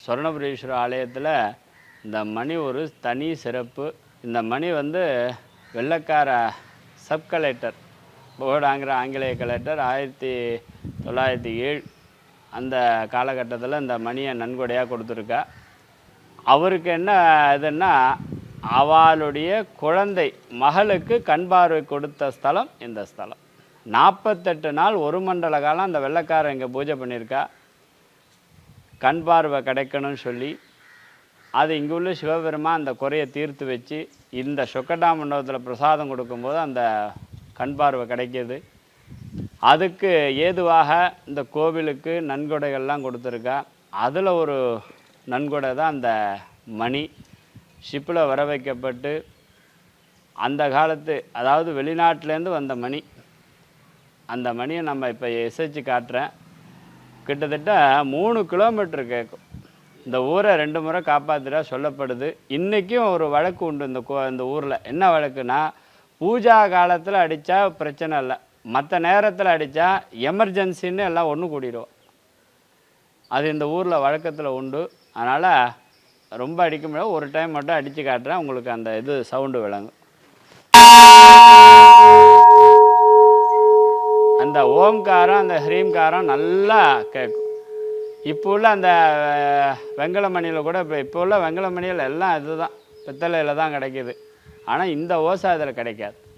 சொர்ணபுரீஸ்வரர் ஆலயத்தில் இந்த மணி ஒரு தனி சிறப்பு. இந்த மணி வெள்ளைக்கார சப் கலெக்டர் போர்டாங்கிற ஆங்கிலேய கலெக்டர் 1907 அந்த காலகட்டத்தில் இந்த மணியை நன்கொடையாக கொடுத்துருக்கா. அவருக்கு என்ன இதுன்னா, அவளுடைய குழந்தை மகளுக்கு கண் பார்வை கொடுத்த ஸ்தலம் இந்த ஸ்தலம். 48 நாள் ஒரு மண்டல காலம் அந்த வெள்ளைக்காரன் இங்கே பூஜை பண்ணியிருக்கா. கண் பார்வை கிடைக்கணும்னு சொல்லி அது இங்கே உள்ள சிவபெருமான் அந்த குறையை தீர்த்து வச்சு இந்த சொக்கட்டா மண்டபத்தில் பிரசாதம் கொடுக்கும்போது அந்த கண் பார்வை கிடைக்கிது. அதுக்கு ஏதுவாக இந்த கோவிலுக்கு நன்கொடைகள்லாம் கொடுத்துருக்கா. அதில் ஒரு நன்கொடை தான் அந்த மணி. ஷிப்பில் வர வைக்கப்பட்டு அந்த காலத்து, அதாவது வெளிநாட்டிலேருந்து வந்த மணி. அந்த மணியை நம்ம இப்போ எசைச்சு காட்டுறேன். கிட்டத்தட்ட 3 கிலோமீட்டர் கேட்கும். இந்த ஊரை 2 முறை காப்பாற்றுறா சொல்லப்படுது. இன்றைக்கும் ஒரு வழக்கு உண்டு இந்த ஊரில். என்ன வழக்குன்னா, பூஜா காலத்தில் அடித்தா பிரச்சனை இல்லை, மற்ற நேரத்தில் அடித்தா எமர்ஜென்சின்னு எல்லாம் ஒன்று கூடிடுவோம். அது இந்த ஊரில் வழக்கத்தில் உண்டு. அதனால் ரொம்ப அடிக்க முடியாது, ஒரு டைம் மட்டும் அடித்து காட்டுறேன், உங்களுக்கு அந்த இது சவுண்டு விளங்கும். அந்த ஓம்காரம் அந்த ஹ்ரீம்காரம் நல்லா கேட்கும். இப்போ உள்ள அந்த வெங்கல மணியில் கூட இப்போ உள்ள வெங்கல மணியில் எல்லாம் இதுதான் பித்தளையில் தான் கிடைக்கிது. ஆனால் இந்த ஓசை அதில் கிடைக்காது.